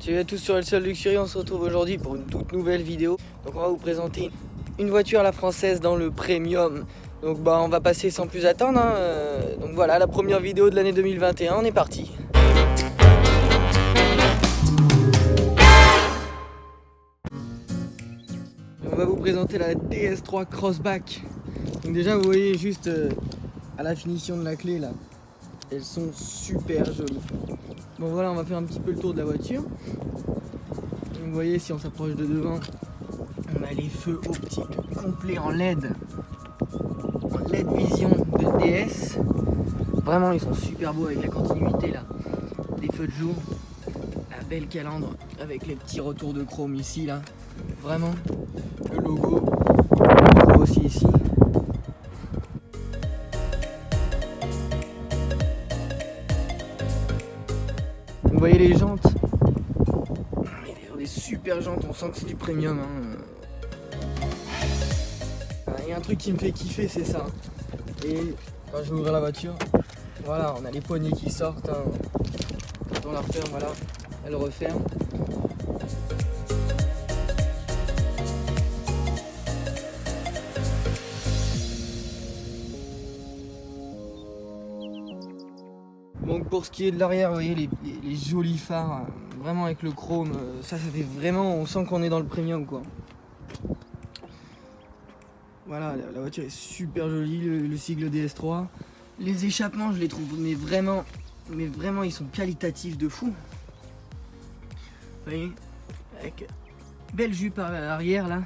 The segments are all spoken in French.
Salut à tous sur El Sol Luxury, on se retrouve aujourd'hui pour une toute nouvelle vidéo. Donc on va vous présenter une voiture à la française dans le premium. Donc on va passer sans plus attendre. Donc voilà, la première vidéo de l'année 2021, on est parti. On va vous présenter la DS3 Crossback. Donc déjà vous voyez juste à la finition de la clé là, elles sont super jolies. Bon voilà, on va faire un petit peu le tour de la voiture. Donc, vous voyez, si on s'approche de devant, on a les feux optiques complets en LED Vision de DS. Vraiment, ils sont super beaux avec la continuité là, des feux de jour, la belle calandre avec les petits retours de chrome ici là. Vraiment, le logo aussi ici. Vous voyez les jantes, des super jantes, on sent que c'est du premium. Il y a un truc qui me fait kiffer, c'est ça. Et quand je vais ouvrir la voiture, voilà, on a les poignées qui sortent. Quand on la referme, voilà, elle referme. Donc pour ce qui est de l'arrière, vous voyez les jolis phares, vraiment avec le chrome, ça fait vraiment, on sent qu'on est dans le premium quoi. Voilà, la voiture est super jolie, le sigle DS3. Les échappements, je les trouve mais vraiment ils sont qualitatifs de fou. Vous voyez, avec belle jupe à l'arrière là.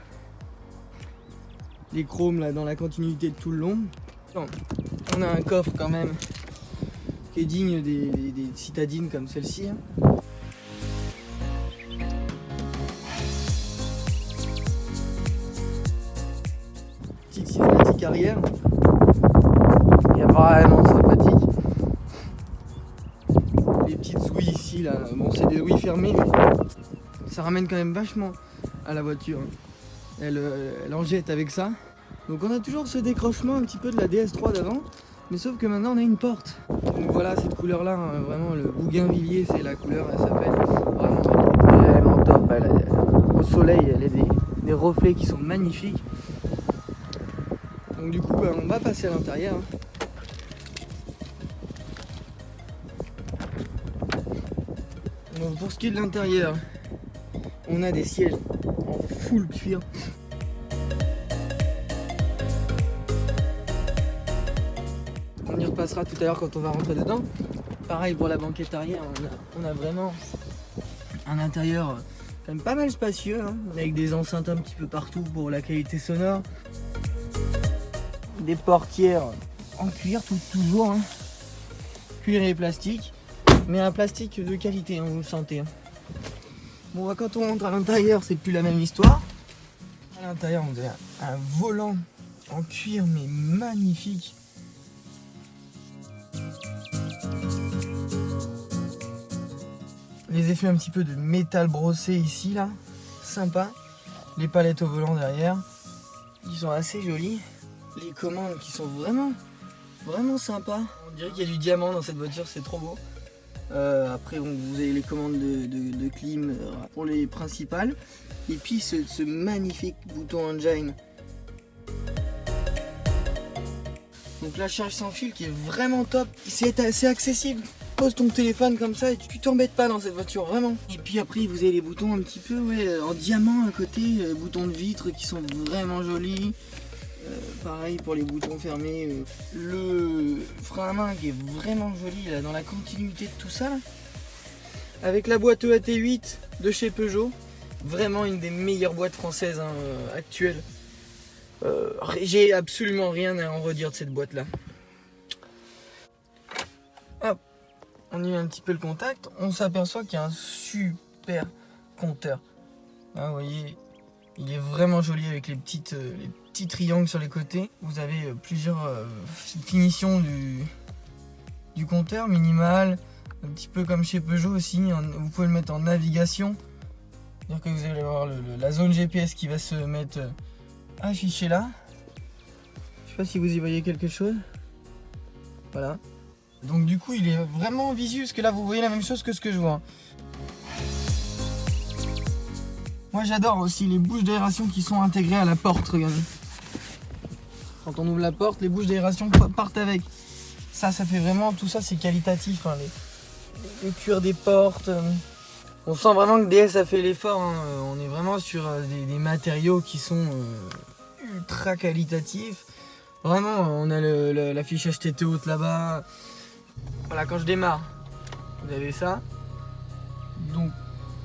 Les chromes là dans la continuité de tout le long. Bon, on a un coffre quand même qui est digne des citadines comme celle-ci. Petite cinématique arrière. Il y a vraiment sympathique. Les petites ouïes ici là, bon c'est des ouïes fermées mais ça ramène quand même vachement à la voiture. Elle en jette avec ça. Donc on a toujours ce décrochement un petit peu de la DS3 d'avant. Mais sauf que maintenant on a une porte. Donc voilà, cette couleur là, vraiment le bougainvillier, c'est la couleur, elle s'appelle. Vraiment top. Au soleil, elle a des reflets qui sont magnifiques. Donc du coup, on va passer à l'intérieur. Donc pour ce qui est de l'intérieur, on a des sièges en full cuir. On y repassera tout à l'heure quand on va rentrer dedans. Pareil pour la banquette arrière, on a vraiment un intérieur quand même pas mal spacieux, avec des enceintes un petit peu partout pour la qualité sonore. Des portières en cuir, toujours, cuir et plastique, mais un plastique de qualité, vous le sentez. Bon, quand on rentre à l'intérieur, c'est plus la même histoire. À l'intérieur, on a un volant en cuir, mais magnifique. Les effets un petit peu de métal brossé ici là, sympa. Les palettes au volant derrière, qui sont assez jolies. Les commandes qui sont vraiment sympas. On dirait qu'il y a du diamant dans cette voiture, c'est trop beau. Après vous avez les commandes de clim pour les principales. Et puis ce magnifique bouton engine. Donc la charge sans fil qui est vraiment top, c'est assez accessible. Pose ton téléphone comme ça et tu t'embêtes pas dans cette voiture, vraiment. Et puis après vous avez les boutons un petit peu en diamant à côté, boutons de vitre qui sont vraiment jolis. Pareil pour les boutons fermés, le frein à main qui est vraiment joli là, dans la continuité de tout ça là. Avec la boîte EAT8 de chez Peugeot, vraiment une des meilleures boîtes françaises actuelles. J'ai absolument rien à en redire de cette boîte là. Hop, on y met un petit peu le contact, on s'aperçoit qu'il y a un super compteur. Vous voyez, il est vraiment joli avec les petits triangles sur les côtés. Vous avez plusieurs finitions du compteur, minimal, un petit peu comme chez Peugeot aussi. Vous pouvez le mettre en navigation, c'est-à-dire que vous allez avoir la zone GPS qui va se mettre affichée là. Je sais pas si vous y voyez quelque chose. Voilà. Donc du coup il est vraiment visu, parce que là vous voyez la même chose que ce que je vois. Moi j'adore aussi les bouches d'aération qui sont intégrées à la porte, regardez. Quand on ouvre la porte, les bouches d'aération partent avec. Ça fait vraiment, tout ça c'est qualitatif, hein, le cuir des portes. On sent vraiment que DS a fait l'effort, hein. On est vraiment sur des matériaux qui sont ultra qualitatifs. Vraiment, on a l'affichage tête haute là-bas. Voilà, quand je démarre, vous avez ça. Donc,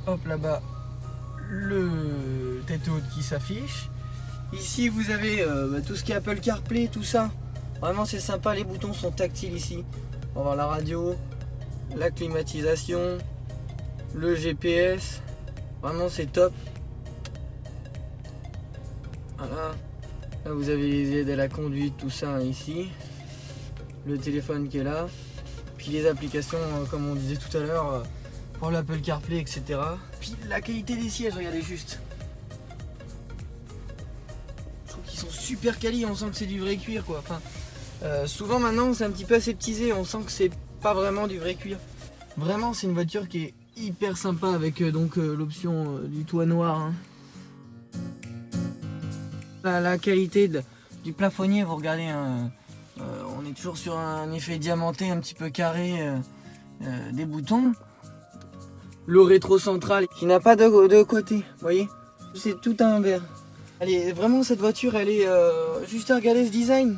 hop là-bas, le tête haute qui s'affiche. Ici, vous avez tout ce qui est Apple CarPlay, tout ça. Vraiment, c'est sympa, les boutons sont tactiles ici. On va voir la radio, la climatisation, le GPS. Vraiment, c'est top. Voilà. Là, vous avez les aides à la conduite, tout ça ici. Le téléphone qui est là. Puis les applications, comme on disait tout à l'heure, pour l'Apple CarPlay, etc. Puis la qualité des sièges, regardez juste. Je trouve qu'ils sont super quali, on sent que c'est du vrai cuir, quoi. Enfin, souvent maintenant, c'est un petit peu aseptisé, on sent que c'est pas vraiment du vrai cuir. Vraiment, c'est une voiture qui est hyper sympa avec l'option du toit noir, hein. La qualité du plafonnier, vous regardez, hein, on est toujours sur un effet diamanté un petit peu carré des boutons. Le rétro central qui n'a pas de côté, vous voyez, c'est tout un verre. Allez, vraiment cette voiture, elle est juste à regarder ce design.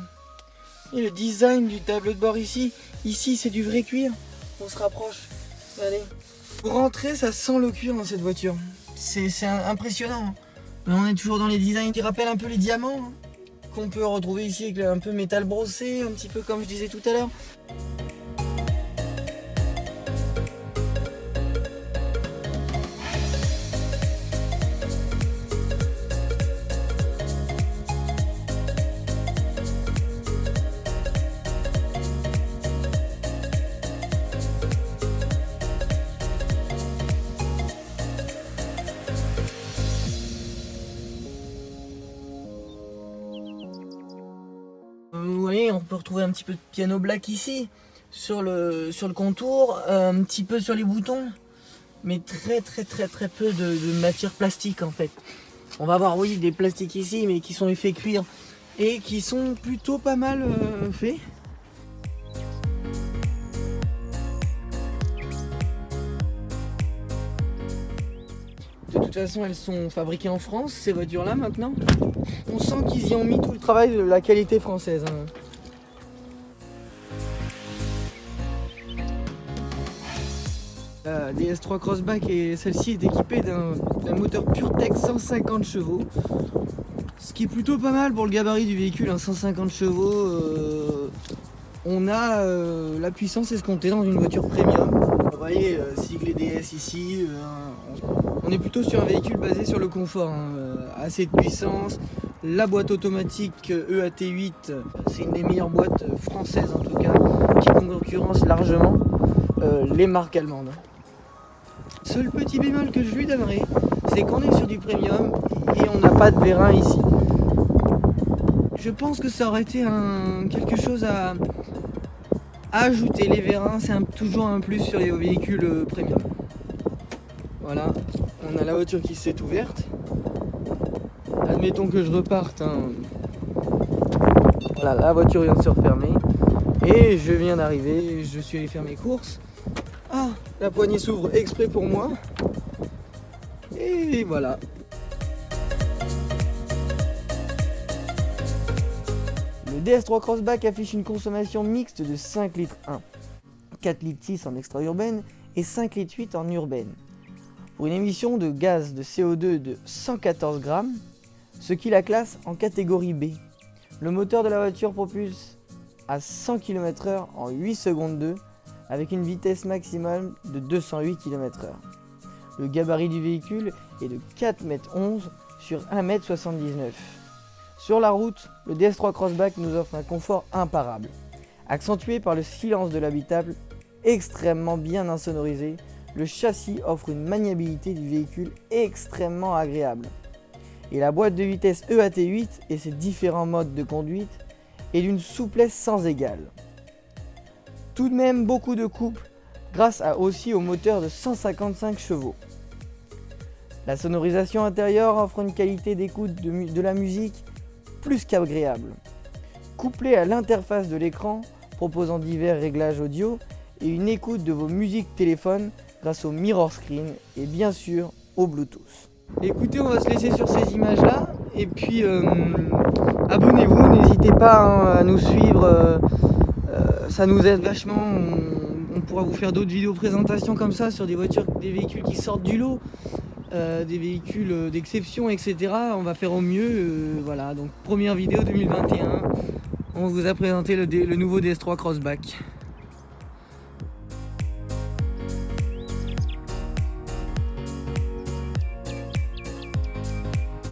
Et le design du tableau de bord ici c'est du vrai cuir. On se rapproche. Allez. Pour rentrer, ça sent le cuir dans cette voiture. C'est impressionnant, hein. Mais on est toujours dans les designs qui rappellent un peu les diamants, hein, qu'on peut retrouver ici avec un peu métal brossé, un petit peu comme je disais tout à l'heure. Vous voyez, on peut retrouver un petit peu de piano black ici, sur le contour, un petit peu sur les boutons, mais très peu de matière plastique en fait. On va avoir, oui, des plastiques ici, mais qui sont effets cuir et qui sont plutôt pas mal faits. De toute façon, elles sont fabriquées en France, ces voitures-là, maintenant. On sent qu'ils y ont mis tout le travail de la qualité française, hein. La DS3 Crossback, et celle-ci est équipée d'un moteur PureTech 150 chevaux. Ce qui est plutôt pas mal pour le gabarit du véhicule, hein, 150 chevaux. On a la puissance escomptée dans une voiture premium. Vous voyez, siglé DS ici. On est plutôt sur un véhicule basé sur le confort, hein, assez de puissance. La boîte automatique EAT8, c'est une des meilleures boîtes françaises en tout cas, qui concurrence largement les marques allemandes. Seul petit bémol que je lui donnerai, c'est qu'on est sur du premium et on n'a pas de vérin ici. Je pense que ça aurait été quelque chose à ajouter. Les vérins, c'est toujours un plus sur les véhicules premium. Voilà, on a la voiture qui s'est ouverte. Admettons que je reparte, hein. Voilà, la voiture vient de se refermer. Et je viens d'arriver, je suis allé faire mes courses. Ah, la poignée s'ouvre exprès pour moi. Et voilà. Le DS3 Crossback affiche une consommation mixte de 5 litres 1, 4 litres 6 en extra-urbaine et 5 litres 8 en urbaine, pour une émission de gaz de CO2 de 114 grammes, ce qui la classe en catégorie B. Le moteur de la voiture propulse à 100 km/h en 8 secondes 2, avec une vitesse maximale de 208 km/h. Le gabarit du véhicule est de 4,11 m sur 1,79 m. Sur la route, le DS3 Crossback nous offre un confort imparable, accentué par le silence de l'habitable, extrêmement bien insonorisé. Le châssis offre une maniabilité du véhicule extrêmement agréable. Et la boîte de vitesse EAT8 et ses différents modes de conduite est d'une souplesse sans égale. Tout de même beaucoup de couple grâce aussi au moteur de 155 chevaux. La sonorisation intérieure offre une qualité d'écoute de la musique plus qu'agréable. Couplée à l'interface de l'écran, proposant divers réglages audio et une écoute de vos musiques téléphone grâce au mirror screen et bien sûr au Bluetooth. Écoutez, on va se laisser sur ces images-là et puis abonnez-vous, n'hésitez pas à nous suivre, ça nous aide vachement. On pourra vous faire d'autres vidéos présentations comme ça sur des voitures, des véhicules qui sortent du lot, des véhicules d'exception, etc. On va faire au mieux, voilà. Donc première vidéo 2021, on vous a présenté le nouveau DS3 Crossback.